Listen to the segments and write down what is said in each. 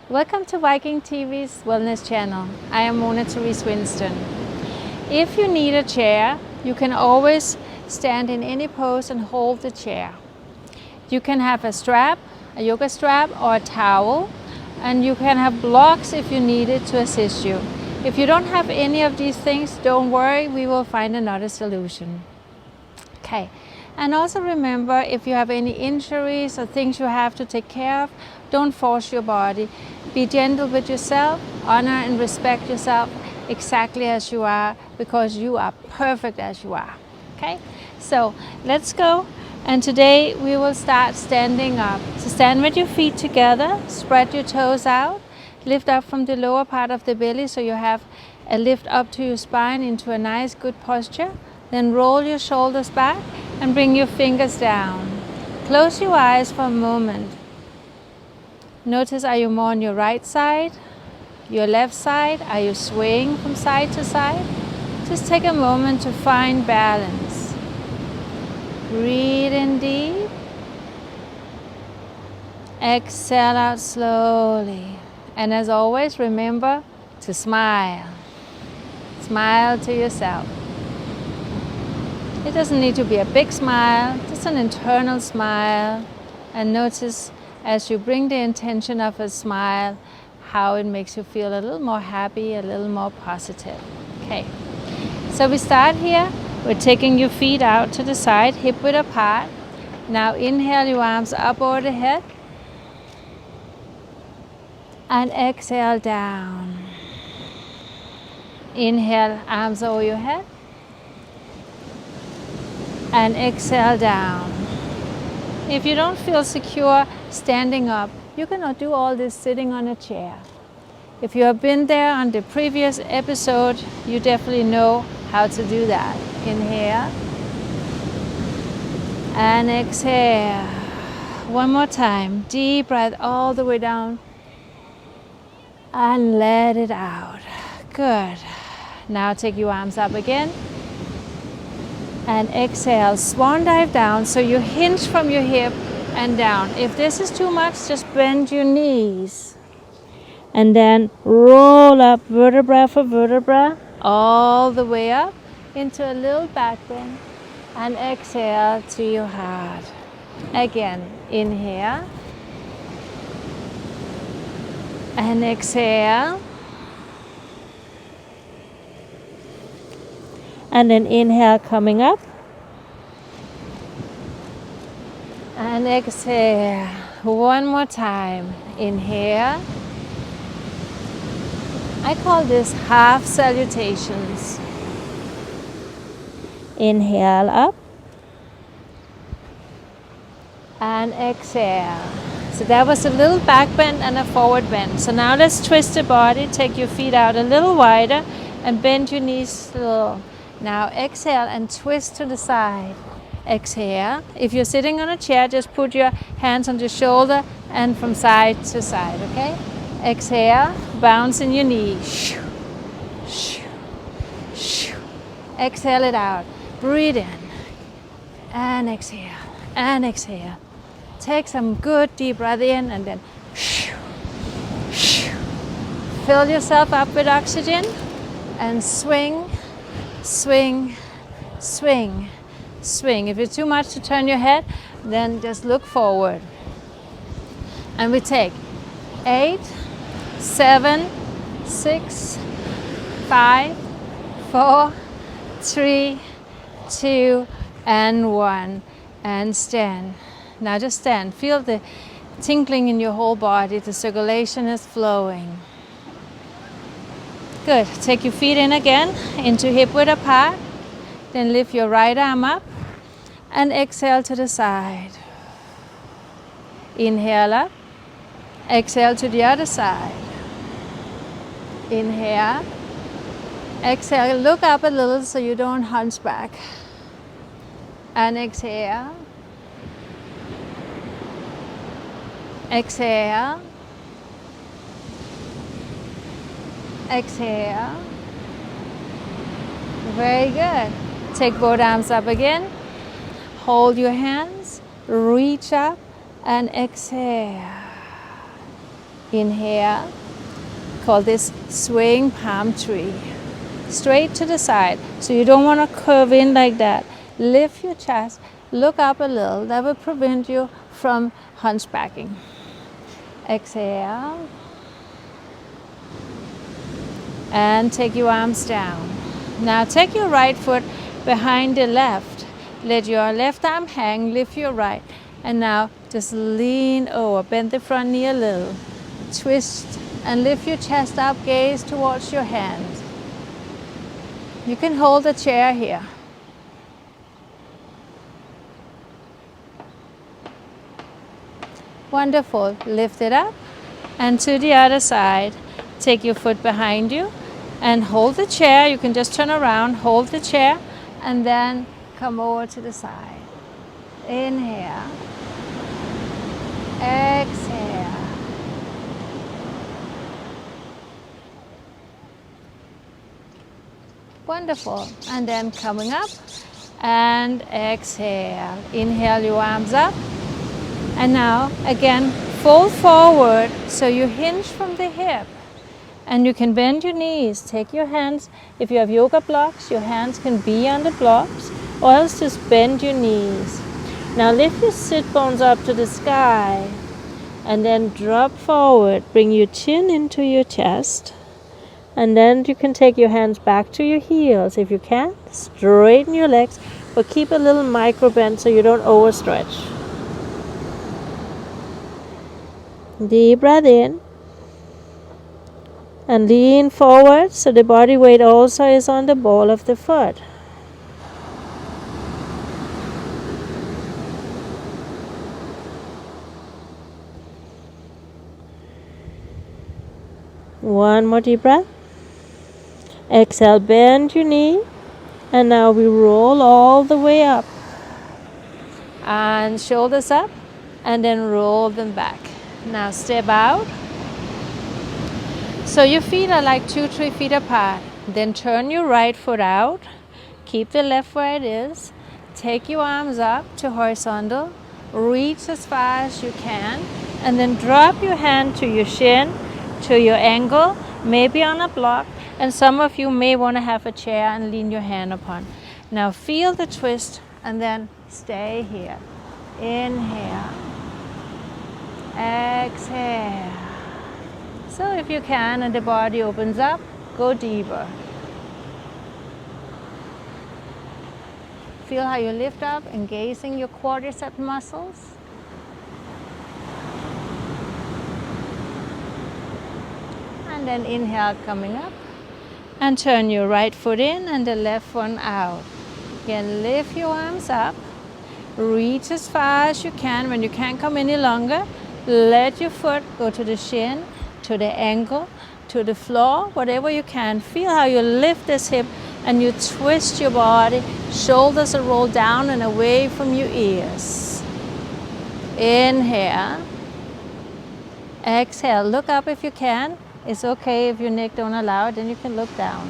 Welcome to Viking.TV's Wellness Channel. I am Mona Therese Winston. If you need a chair, you can always stand in any pose and hold the chair. You can have a strap, a yoga strap or a towel, and you can have blocks if you need it to assist you. If you don't have any of these things, don't worry, we will find another solution. Okay, and also remember, if you have any injuries or things you have to take care of, don't force your body. Be gentle with yourself, honor and respect yourself exactly as you are, because you are perfect as you are. Okay, so let's go. And today we will start standing up. So stand with your feet together, spread your toes out, lift up from the lower part of the belly so you have a lift up to your spine into a nice good posture. Then roll your shoulders back and bring your fingers down. Close your eyes for a moment. Notice, are you more on your right side, your left side? Are you swaying from side to side? Just take a moment to find balance. Breathe in deep. Exhale out slowly. And as always, remember to smile. Smile to yourself. It doesn't need to be a big smile, just an internal smile. And notice as you bring the intention of a smile, how it makes you feel a little more happy, a little more positive. Okay, so we start here. We're taking your feet out to the side, hip width apart. Now inhale your arms up over the head. And exhale down. Inhale, arms over your head. And exhale down. If you don't feel secure standing up, you cannot do all this sitting on a chair. If you have been there on the previous episode, you definitely know how to do that. Inhale and exhale. One more time. Deep breath all the way down and let it out. Good. Now take your arms up again. And exhale, swan dive down, so you hinge from your hip and down. If this is too much, just bend your knees. And then roll up vertebra for vertebra, all the way up into a little back bend. And exhale to your heart. Again, inhale. And exhale. And then inhale, coming up. And exhale. One more time. Inhale. I call this half salutations. Inhale up. And exhale. So that was a little back bend and a forward bend. So now let's twist the body. Take your feet out a little wider and bend your knees a little. Now exhale and twist to the side. Exhale. If you're sitting on a chair, just put your hands on your shoulder and from side to side, okay? Exhale, bounce in your knee. Exhale it out. Breathe in. And exhale. And exhale. Take some good deep breath in and then fill yourself up with oxygen and swing. Swing, swing, swing. If it's too much to turn your head, then just look forward. And we take 8, 7, 6, 5, 4, 3, 2, and 1. And stand. Now just stand. Feel the tingling in your whole body. The circulation is flowing. Good. Take your feet in again into hip width apart. Then lift your right arm up and exhale to the side. Inhale up. Exhale to the other side. Inhale. Exhale. Look up a little so you don't hunch back. And exhale. Exhale. Exhale. Very good. Take both arms up again. Hold your hands. Reach up and exhale. Inhale. Call this swaying palm tree. Straight to the side. So you don't want to curve in like that. Lift your chest. Look up a little. That will prevent you from hunchbacking. Exhale. And take your arms down. Now take your right foot behind the left. Let your left arm hang, lift your right. And now just lean over, bend the front knee a little. Twist and lift your chest up, gaze towards your hands. You can hold the chair here. Wonderful. Lift it up and to the other side. Take your foot behind you and hold the chair. You can just turn around, hold the chair, and then come over to the side. Inhale. Exhale. Wonderful. And then coming up and exhale. Inhale your arms up. And now again, fold forward so you hinge from the hip. And you can bend your knees. Take your hands. If you have yoga blocks, your hands can be on the blocks, or else just bend your knees. Now lift your sit bones up to the sky and then drop forward. Bring your chin into your chest. And then you can take your hands back to your heels. If you can, straighten your legs, but keep a little micro bend so you don't overstretch. Deep breath in. And lean forward so the body weight also is on the ball of the foot. One more deep breath. Exhale, bend your knee. And now we roll all the way up. And shoulders up. And then roll them back. Now step out. So your feet are like 2-3 feet apart. Then turn your right foot out. Keep the left where it is. Take your arms up to horizontal. Reach as far as you can. And then drop your hand to your shin, to your ankle, maybe on a block. And some of you may want to have a chair and lean your hand upon. Now feel the twist and then stay here. Inhale. Exhale. So if you can and the body opens up, go deeper. Feel how you lift up, engaging your quadricep muscles. And then inhale, coming up. And turn your right foot in and the left one out. Again, lift your arms up. Reach as far as you can. When you can't come any longer, let your foot go to the shin, to the ankle, to the floor, whatever you can. Feel how you lift this hip and you twist your body. Shoulders are rolled down and away from your ears. Inhale. Exhale. Look up if you can. It's okay if your neck don't allow it, then you can look down.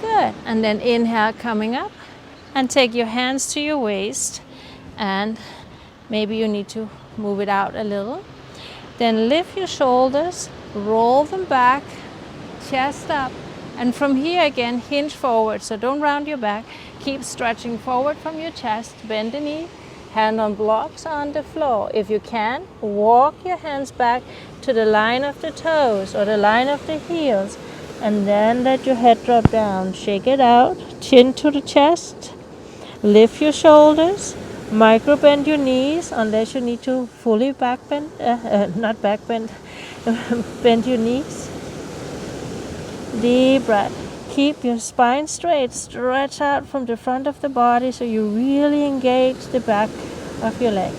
Good. And then inhale, coming up. And take your hands to your waist. And maybe you need to move it out a little. Then lift your shoulders, roll them back, chest up. And from here again, hinge forward. So don't round your back. Keep stretching forward from your chest. Bend the knee, hand on blocks on the floor. If you can, walk your hands back to the line of the toes or the line of the heels. And then let your head drop down. Shake it out, chin to the chest. Lift your shoulders. Micro bend your knees unless you need to fully back bend, not back bend, bend your knees. Deep breath. Keep your spine straight, stretch out from the front of the body so you really engage the back of your leg.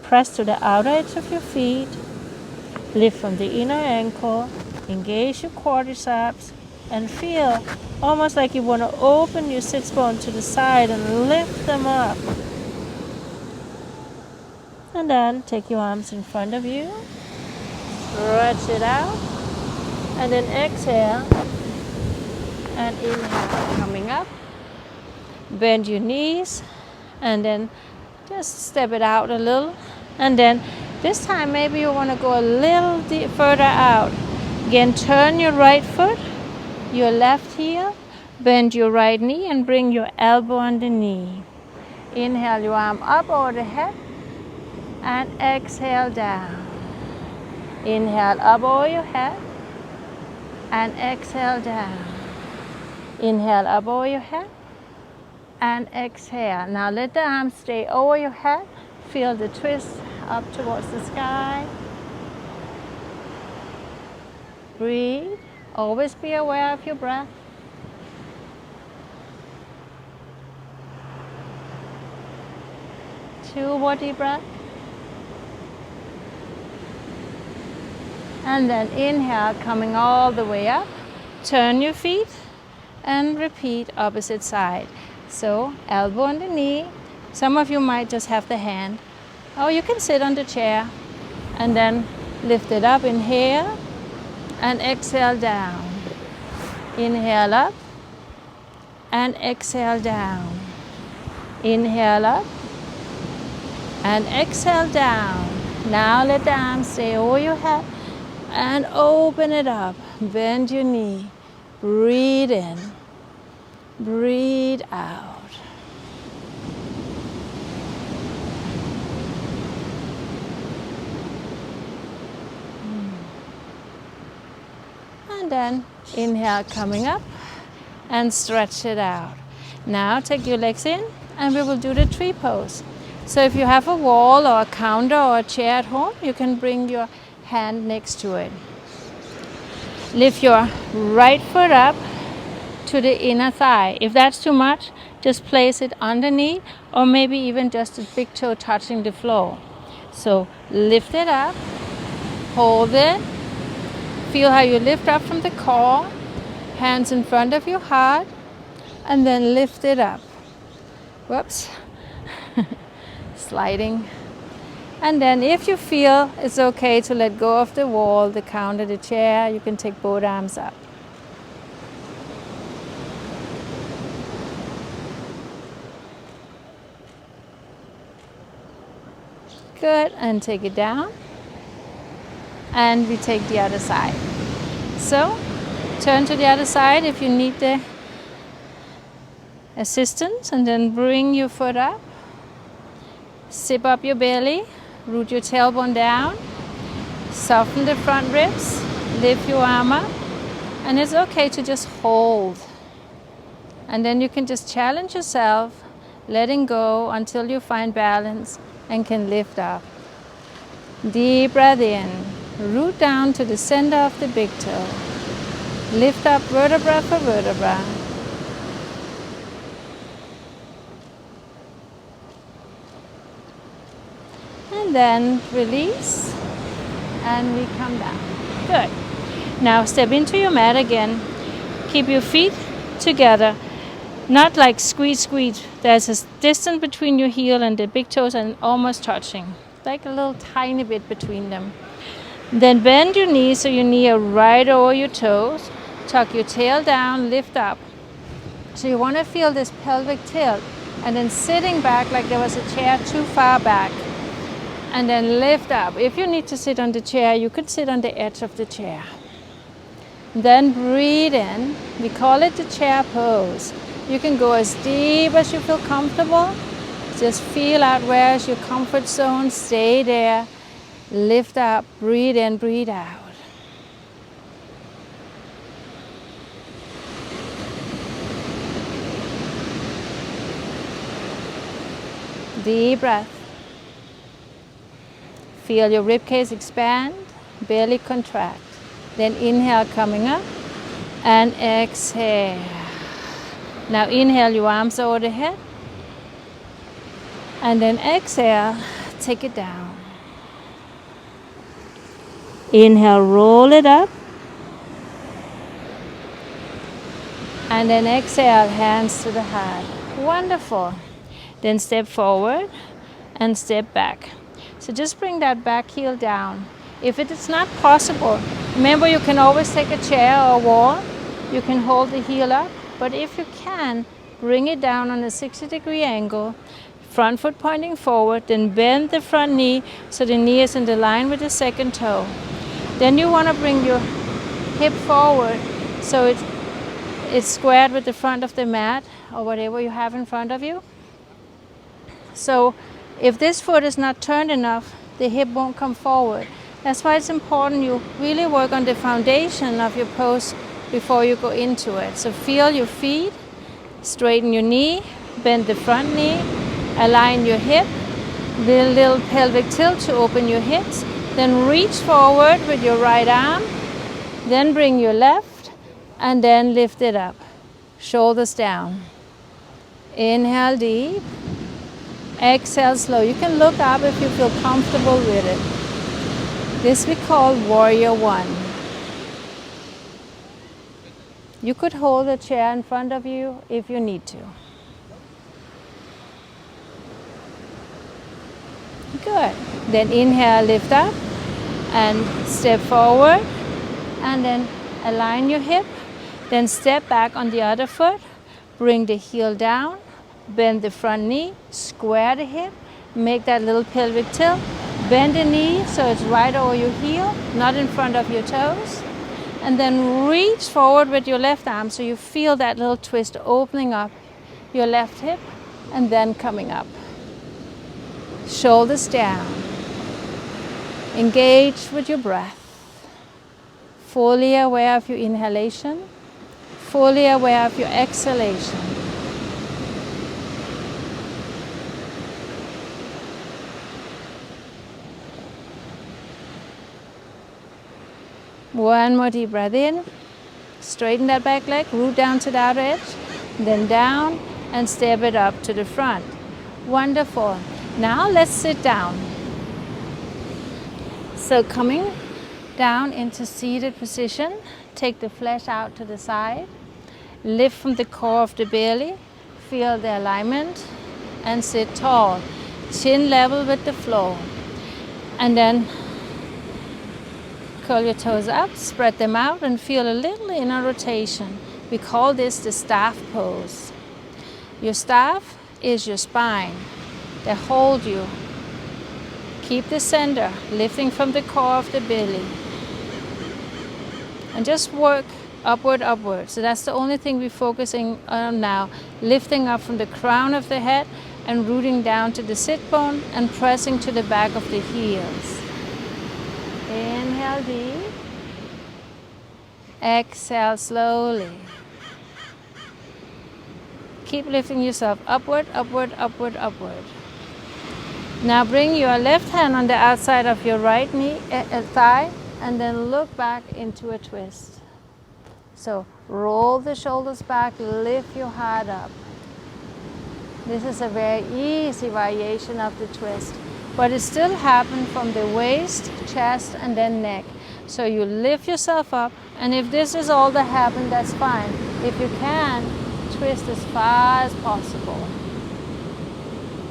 Press to the outer edge of your feet, lift from the inner ankle, engage your quadriceps, and feel almost like you want to open your sits bone to the side and lift them up. And then take your arms in front of you, stretch it out, and then exhale. And inhale, coming up. Bend your knees and then just step it out a little. And then this time maybe you want to go a little further out. Again, turn your right foot, your left heel, bend your right knee and bring your elbow on the knee. Inhale your arm up over the head and exhale down. Inhale up over your head and exhale down. Inhale up over your head and exhale. Now let the arms stay over your head. Feel the twist up towards the sky. Breathe. Always be aware of your breath. Two more deep breaths. And then inhale, coming all the way up. Turn your feet and repeat opposite side. So elbow on the knee. Some of you might just have the hand. Or you can sit on the chair and then lift it up. Inhale and exhale down. Inhale up and exhale down. Inhale up and exhale down. Now let the arms stay over your head and open it up. Bend your knee. Breathe in. Breathe out. And then inhale, coming up and stretch it out. Now take your legs in and we will do the tree pose. So if you have a wall or a counter or a chair at home, you can bring your hand next to it. Lift your right foot up to the inner thigh. If that's too much, just place it underneath or maybe even just a big toe touching the floor. So lift it up, hold it, feel how you lift up from the core, hands in front of your heart, and then lift it up. Whoops. Sliding. And then if you feel it's okay to let go of the wall, the counter, the chair, you can take both arms up. Good, and take it down. And we take the other side. So, turn to the other side if you need the assistance, and then bring your foot up. Zip up your belly, root your tailbone down, soften the front ribs, lift your arm up, and it's okay to just hold. And then you can just challenge yourself, letting go until you find balance and can lift up. Deep breath in, root down to the center of the big toe. Lift up vertebra for vertebra. And then release, and we come down. Good. Now step into your mat again. Keep your feet together, not like squeeze, squeeze. There's a distance between your heel and the big toes and almost touching, like a little tiny bit between them. Then bend your knees so your knee are right over your toes. Tuck your tail down, lift up. So you want to feel this pelvic tilt, and then sitting back like there was a chair too far back. And then lift up. If you need to sit on the chair, you could sit on the edge of the chair. Then breathe in. We call it the chair pose. You can go as deep as you feel comfortable. Just feel out where is your comfort zone. Stay there. Lift up. Breathe in, breathe out. Deep breath. Feel your ribcage expand, belly contract. Then inhale, coming up, and exhale. Now inhale, your arms over the head. And then exhale, take it down. Inhale, roll it up. And then exhale, hands to the heart. Wonderful. Then step forward and step back. So just bring that back heel down. If it is not possible, remember you can always take a chair or a wall you can hold the heel up, but if you can, bring it down on a 60-degree angle, front foot pointing forward, then bend the front knee so the knee is in the line with the second toe. Then you want to bring your hip forward so it's squared with the front of the mat or whatever you have in front of you. So if this foot is not turned enough, the hip won't come forward. That's why it's important you really work on the foundation of your pose before you go into it. So feel your feet, straighten your knee, bend the front knee, align your hip, the little pelvic tilt to open your hips, then reach forward with your right arm, then bring your left, and then lift it up. Shoulders down. Inhale deep. Exhale slow. You can look up if you feel comfortable with it. This we call Warrior One. You could hold a chair in front of you if you need to. Good. Then inhale, lift up and step forward, and then align your hip. Then step back on the other foot, bring the heel down, bend the front knee, square the hip, make that little pelvic tilt, bend the knee so it's right over your heel, not in front of your toes, and then reach forward with your left arm so you feel that little twist opening up your left hip and then coming up. Shoulders down. Engage with your breath. Fully aware of your inhalation, fully aware of your exhalation. One more deep breath in. Straighten that back leg, root down to the outer edge, then down and step it up to the front. Wonderful. Now let's sit down. So coming down into seated position, take the flesh out to the side, lift from the core of the belly, feel the alignment, and sit tall, chin level with the floor. And then curl your toes up, spread them out, and feel a little inner rotation. We call this the staff pose. Your staff is your spine. They hold you. Keep the center, lifting from the core of the belly. And just work upward, upward. So that's the only thing we're focusing on now. Lifting up from the crown of the head and rooting down to the sit bone and pressing to the back of the heels. Inhale deep. Exhale slowly. Keep lifting yourself upward, upward, upward, upward. Now bring your left hand on the outside of your right knee, thigh, and then look back into a twist. So roll the shoulders back, lift your heart up. This is a very easy variation of the twist, but it still happens from the waist, chest, and then neck. So you lift yourself up, and if this is all that happens, that's fine. If you can, twist as far as possible.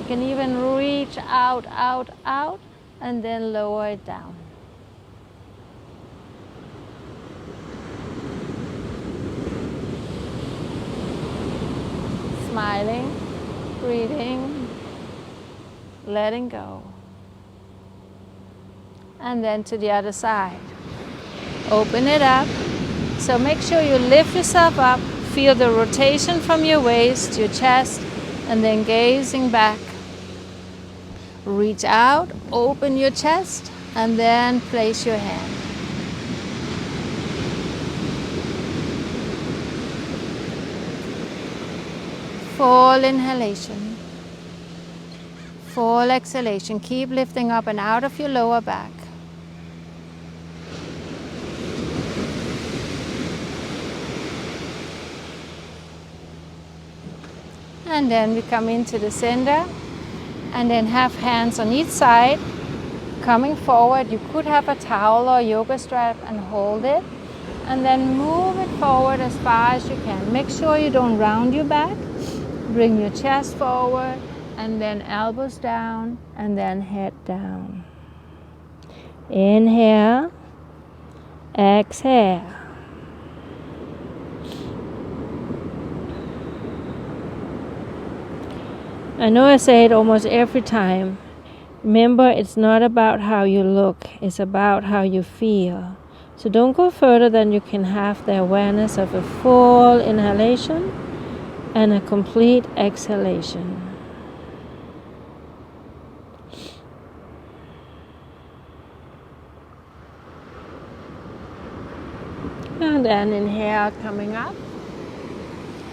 You can even reach out, out, out, and then lower it down. Smiling, breathing, letting go. And then to the other side. Open it up. So make sure you lift yourself up, feel the rotation from your waist, your chest, and then gazing back. Reach out, open your chest, and then place your hand. Full inhalation. Full exhalation. Keep lifting up and out of your lower back. And then we come into the center. And then have hands on each side, coming forward. You could have a towel or yoga strap and hold it. And then move it forward as far as you can. Make sure you don't round your back. Bring your chest forward, and then elbows down, and then head down. Inhale, exhale. I know I say it almost every time. Remember, it's not about how you look, it's about how you feel. So don't go further than you can have the awareness of a full inhalation and a complete exhalation. And then inhale, coming up.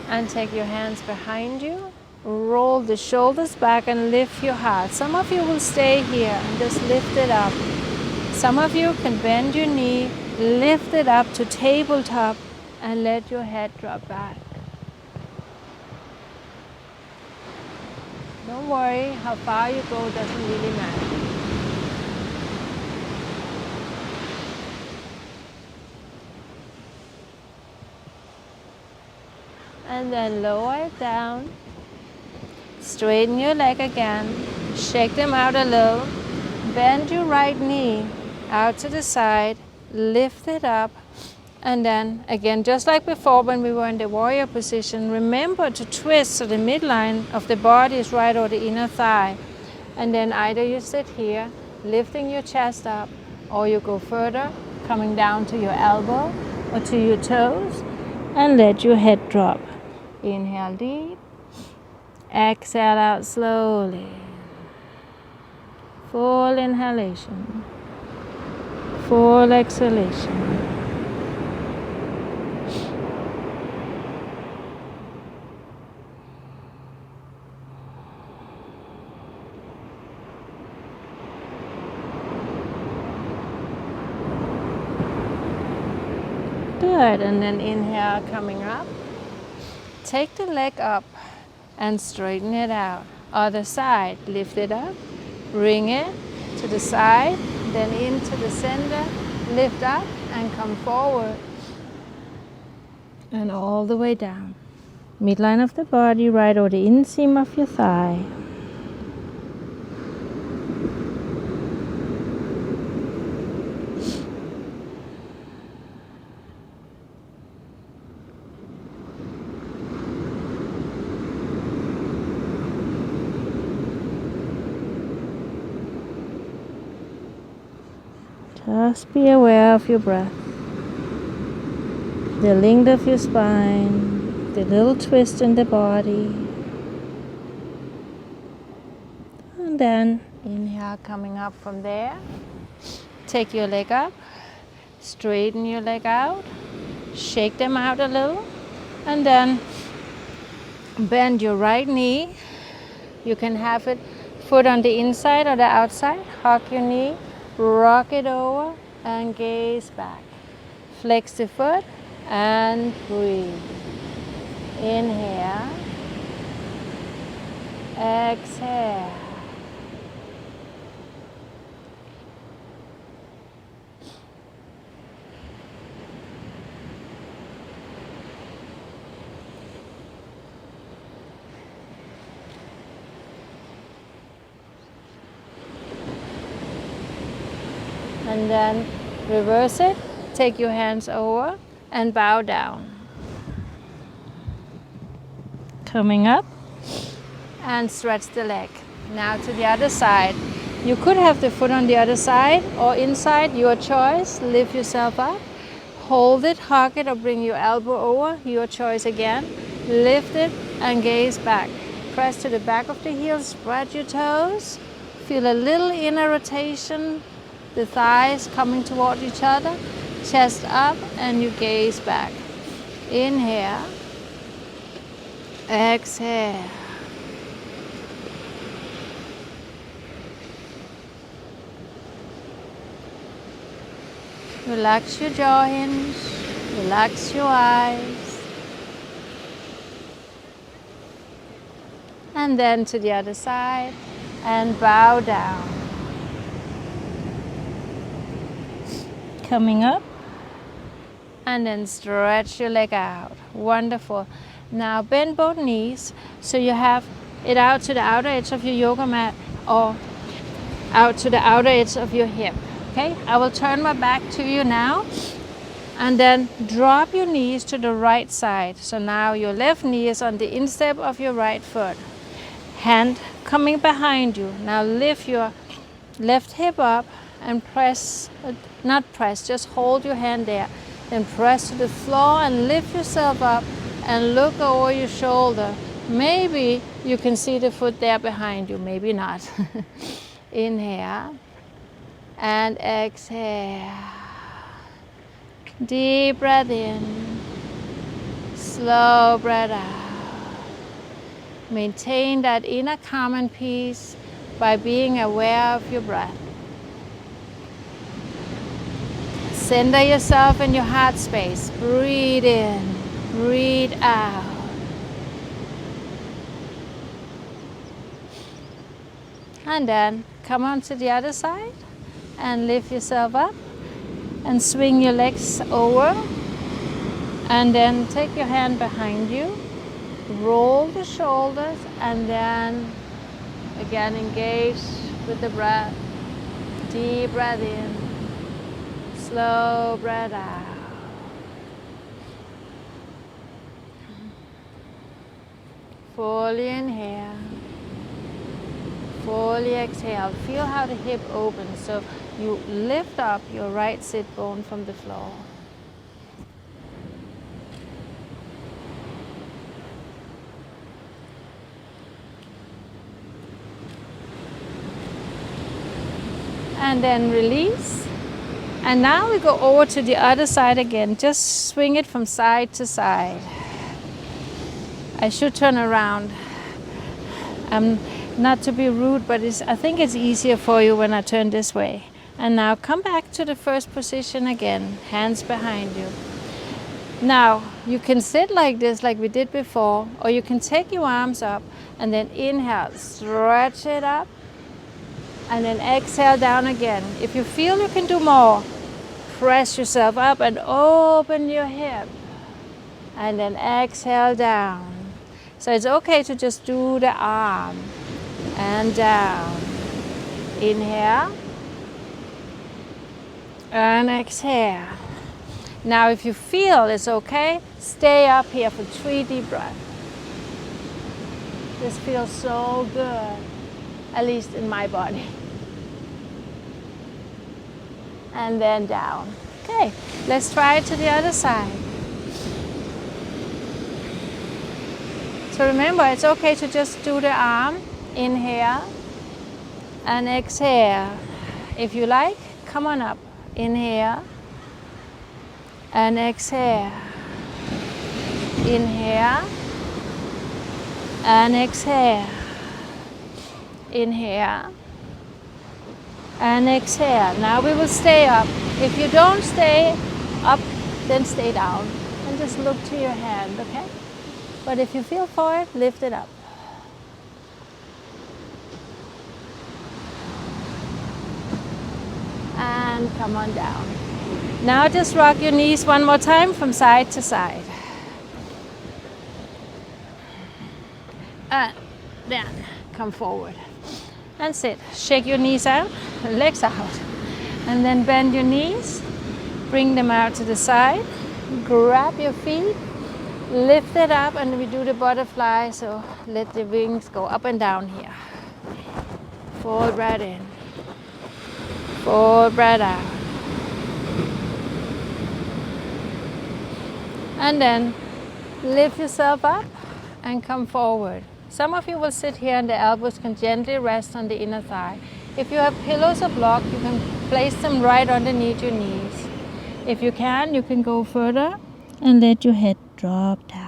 And take your hands behind you. Roll the shoulders back and lift your heart. Some of you will stay here and just lift it up. Some of you can bend your knee, lift it up to tabletop, and let your head drop back. Don't worry, how far you go doesn't really matter. And then lower it down. Straighten your leg again. Shake them out a little. Bend your right knee out to the side. Lift it up. And then again, just like before when we were in the warrior position, remember to twist so the midline of the body is right over the inner thigh. And then either you sit here, lifting your chest up, or you go further, coming down to your elbow or to your toes, and let your head drop. Inhale deep. Exhale out slowly. Full inhalation. Full exhalation. Good, and then inhale, coming up. Take the leg up and straighten it out. Other side, lift it up, bring it to the side, then into the center, lift up and come forward. And all the way down. Midline of the body, right over the inseam of your thigh. Just be aware of your breath, the length of your spine, the little twist in the body. And then inhale, coming up from there. Take your leg up, straighten your leg out, shake them out a little, and then bend your right knee. You can have it foot on the inside or the outside. Hug your knee. Rock it over and gaze back. Flex the foot and breathe. Inhale. Exhale. And then reverse it, take your hands over and bow down. Coming up and stretch the leg. Now to the other side. You could have the foot on the other side or inside, your choice. Lift yourself up, hold it, hug it, or bring your elbow over, your choice again. Lift it and gaze back. Press to the back of the heels, spread your toes. Feel a little inner rotation. The thighs coming toward each other, chest up, and you gaze back. Inhale, exhale. Relax your jaw hinge, relax your eyes. And then to the other side, and bow down. Coming up, and then stretch your leg out. Wonderful. Now bend both knees so you have it out to the outer edge of your yoga mat or out to the outer edge of your hip. Okay, I will turn my back to you now, and then drop your knees to the right side. So now your left knee is on the instep of your right foot. Hand coming behind you. Now lift your left hip up and press, not press, just hold your hand there. Then press to the floor and lift yourself up and look over your shoulder. Maybe you can see the foot there behind you, maybe not. Inhale and exhale. Deep breath in, slow breath out. Maintain that inner calm and peace by being aware of your breath. Center yourself in your heart space. Breathe in, breathe out. And then come on to the other side and lift yourself up and swing your legs over. And then take your hand behind you. Roll the shoulders and then again engage with the breath. Deep breath in, slow breath out. Fully inhale, fully exhale. Feel how the hip opens so you lift up your right sit bone from the floor. And then release. And now we go over to the other side again. Just swing it from side to side. I should turn around. Not to be rude, but I think it's easier for you when I turn this way. And now come back to the first position again. Hands behind you. Now you can sit like this, like we did before, or you can take your arms up and then inhale, stretch it up. And then exhale down again. If you feel you can do more, press yourself up and open your hip. And then exhale down. So it's okay to just do the arm and down. Inhale and exhale. Now if you feel it's okay, stay up here for 3 deep breaths. This feels so good. At least in my body. And then down. Okay, let's try it to the other side. So remember, it's okay to just do the arm. Inhale and exhale. If you like, come on up. Inhale and exhale. Inhale and exhale. Inhale and exhale. Now we will stay up. If you don't stay up, then stay down and just look to your hand, okay? But if you feel for it, lift it up. And come on down. Now just rock your knees one more time from side to side. And then come forward. And sit. Shake your knees out, legs out. And then bend your knees. Bring them out to the side. Grab your feet. Lift it up and we do the butterfly. So let the wings go up and down here. Forward breath in. Forward breath out. And then lift yourself up and come forward. Some of you will sit here and the elbows can gently rest on the inner thigh. If you have pillows or block, you can place them right underneath your knees. If you can go further and let your head drop down.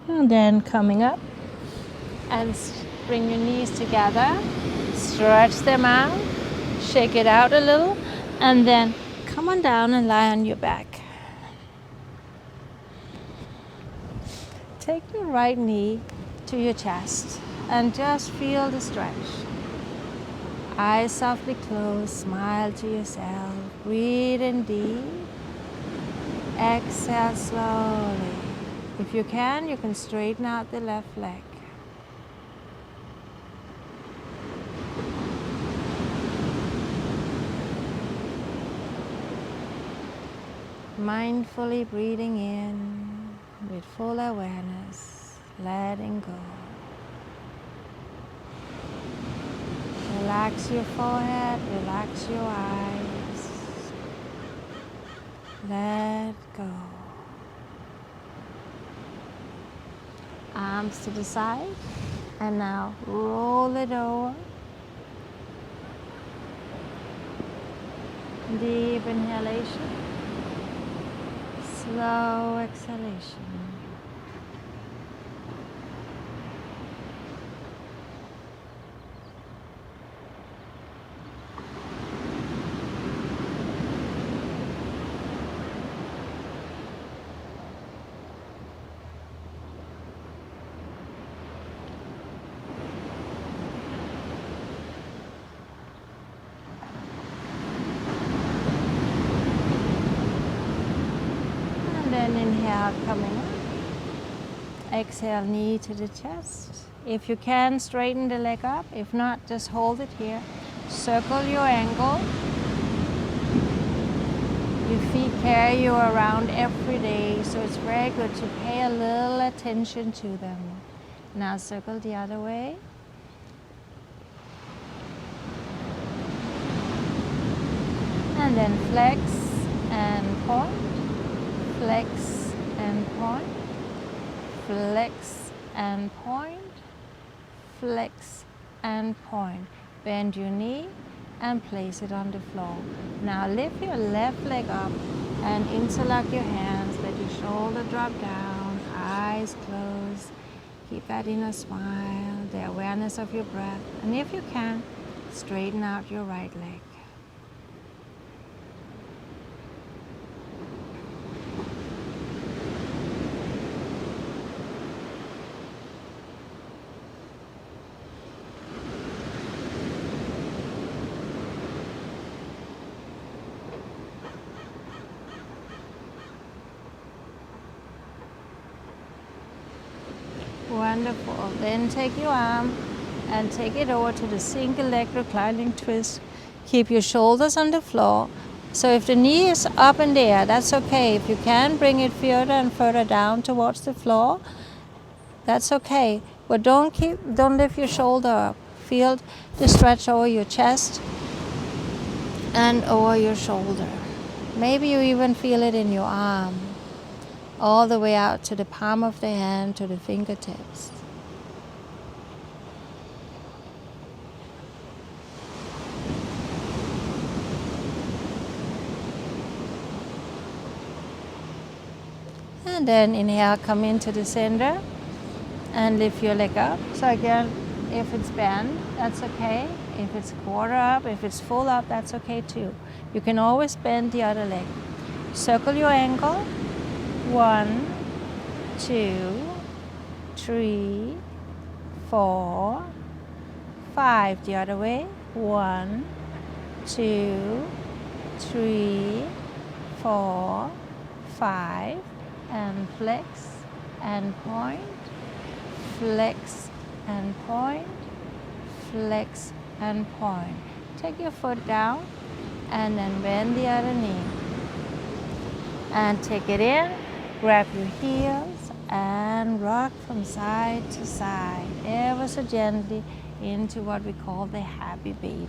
And then coming up and bring your knees together, stretch them out, shake it out a little, and then come on down and lie on your back. Take your right knee to your chest and just feel the stretch. Eyes softly closed, smile to yourself, breathe in deep, exhale slowly. If you can straighten out the left leg. Mindfully breathing in with full awareness, letting go. Relax your forehead, relax your eyes. Let go. Arms to the side, and now roll it over. Deep inhalation, slow exhalation. Then inhale, coming up. Exhale, knee to the chest. If you can, straighten the leg up. If not, just hold it here. Circle your ankle. Your feet carry you around every day, so it's very good to pay a little attention to them. Now circle the other way. And then flex and point. Flex and point, flex and point, flex and point. Bend your knee and place it on the floor. Now lift your left leg up and interlock your hands. Let your shoulder drop down, eyes closed. Keep that inner smile, the awareness of your breath. And if you can, straighten out your right leg. Wonderful. Then take your arm and take it over to the single leg reclining twist. Keep your shoulders on the floor. So if the knee is up in the air, that's okay. If you can, bring it further and further down towards the floor, that's okay. But don't lift your shoulder up. Feel the stretch over your chest and over your shoulder. Maybe you even feel it in your arm, all the way out to the palm of the hand, to the fingertips. And then inhale, come into the center and lift your leg up. So again, if it's bent, that's okay. If it's quarter up, if it's full up, that's okay too. You can always bend the other leg. Circle your ankle. 1, 2, 3, 4, 5. The other way. 1, 2, 3, 4, 5. And flex and point. Flex and point. Flex and point. Take your foot down and then bend the other knee. And take it in. Grab your heels and rock from side to side, ever so gently, into what we call the happy baby.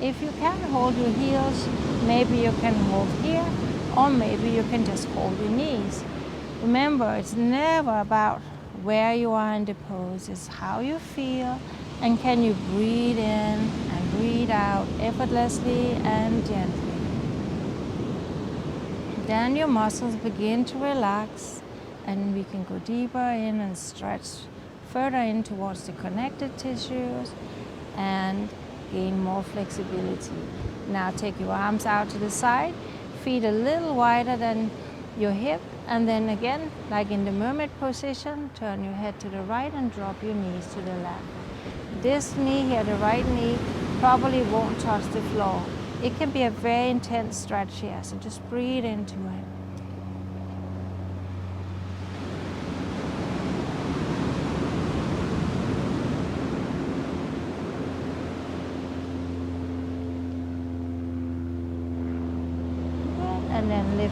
If you can hold your heels, maybe you can hold here, or maybe you can just hold your knees. Remember, it's never about where you are in the pose, it's how you feel, and can you breathe in and breathe out effortlessly and gently. Then your muscles begin to relax, and we can go deeper in and stretch further in towards the connective tissues and gain more flexibility. Now take your arms out to the side, feet a little wider than your hip, and then again, like in the mermaid position, turn your head to the right and drop your knees to the left. This knee here, the right knee, probably won't touch the floor. It can be a very intense stretch here, so just breathe into it.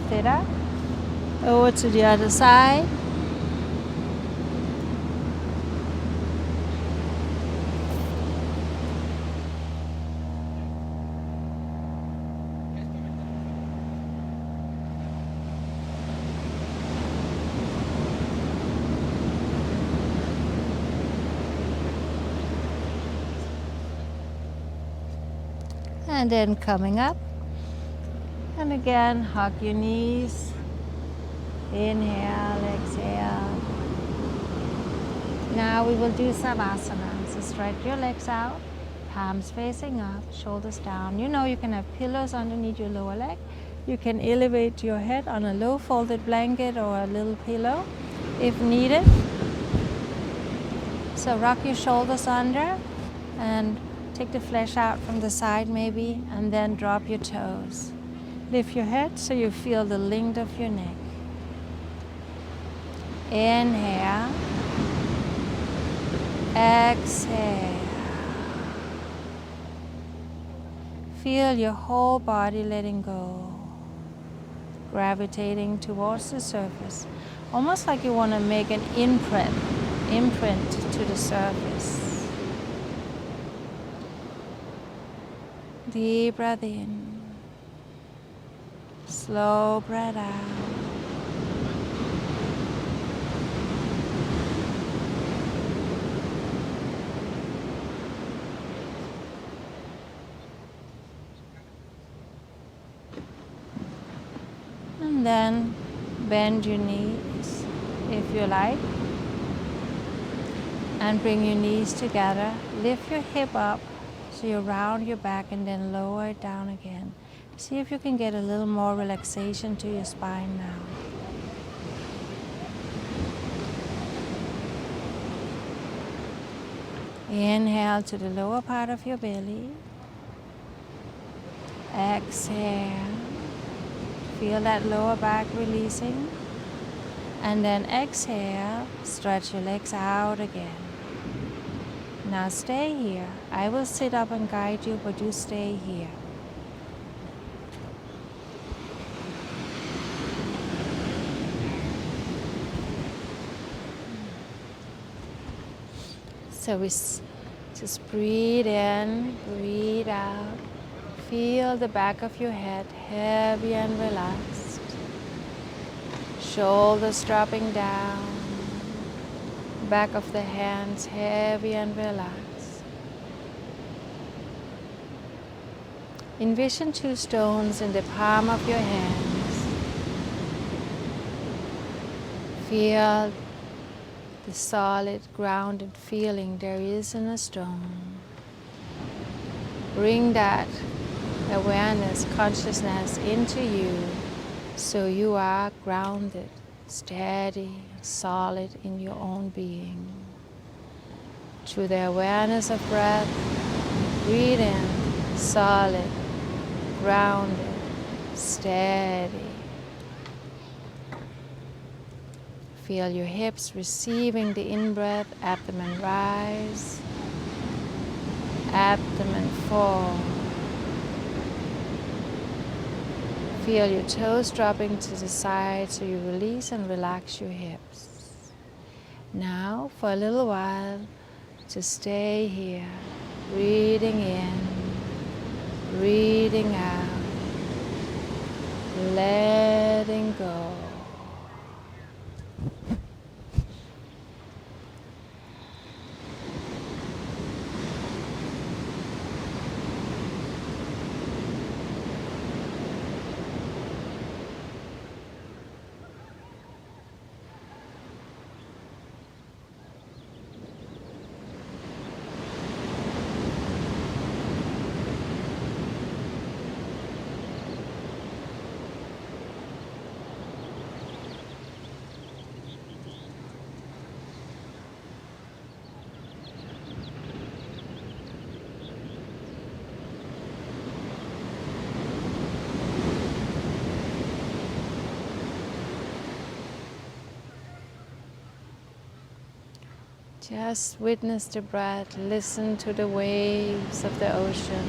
Lift it up. Over to the other side. And then coming up. And again, hug your knees. Inhale, exhale. Now we will do Savasana. So stretch your legs out, palms facing up, shoulders down. You know you can have pillows underneath your lower leg. You can elevate your head on a low folded blanket or a little pillow if needed. So rock your shoulders under and take the flesh out from the side maybe, and then drop your toes. Lift your head so you feel the length of your neck. Inhale. Exhale. Feel your whole body letting go, gravitating towards the surface, almost like you want to make an imprint to the surface. Deep breath in, slow breath out. And then bend your knees if you like, and bring your knees together. Lift your hip up so you round your back and then lower it down again. See if you can get a little more relaxation to your spine now. Inhale to the lower part of your belly. Exhale. Feel that lower back releasing. And then exhale, stretch your legs out again. Now stay here. I will sit up and guide you, but you stay here. So we just breathe in, breathe out. Feel the back of your head heavy and relaxed. Shoulders dropping down. Back of the hands heavy and relaxed. Envision 2 stones in the palm of your hands. Feel the solid, grounded feeling there is in a stone. Bring that awareness, consciousness into you so you are grounded, steady, solid in your own being. Through the awareness of breath, breathe in, solid, grounded, steady. Feel your hips receiving the in-breath, abdomen rise, abdomen fall. Feel your toes dropping to the side so you release and relax your hips. Now, for a little while, just stay here, breathing in, breathing out, letting go. Just witness the breath, listen to the waves of the ocean.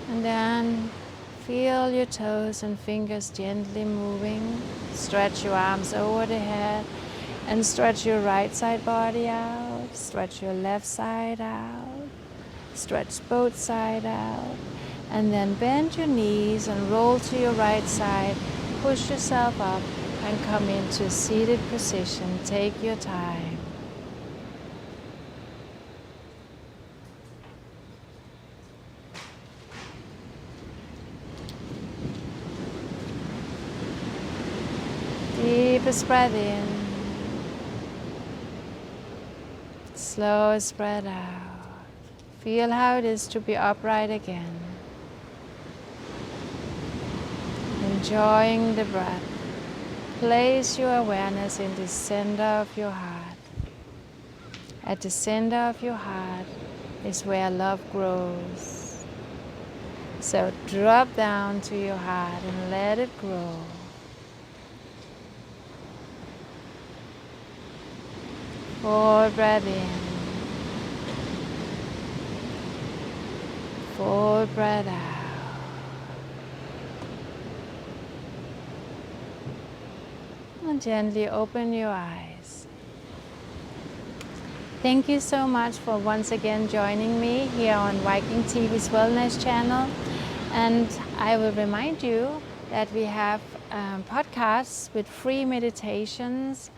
And then feel your toes and fingers gently moving. Stretch your arms over the head and stretch your right side body out. Stretch your left side out. Stretch both sides out. And then bend your knees and roll to your right side. Push yourself up and come into seated position. Take your time. Deepest breath in. Slowest breath out. Feel how it is to be upright again. Enjoying the breath. Place your awareness in the center of your heart. At the center of your heart is where love grows. So drop down to your heart and let it grow. Full breath in. Full breath out. And gently open your eyes. Thank you so much for once again joining me here on Viking.TV's Wellness channel. And I will remind you that we have podcasts with free meditations,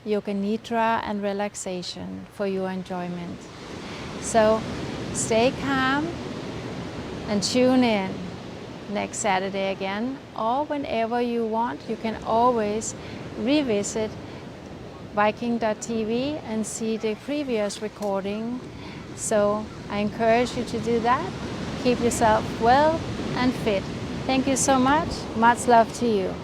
yoga nidra and relaxation for your enjoyment. So stay calm and tune in next Saturday again, or whenever you want. You can always revisit Viking.TV and see the previous recording. So I encourage you to do that. Keep yourself well and fit. Thank you so much. Much love to you.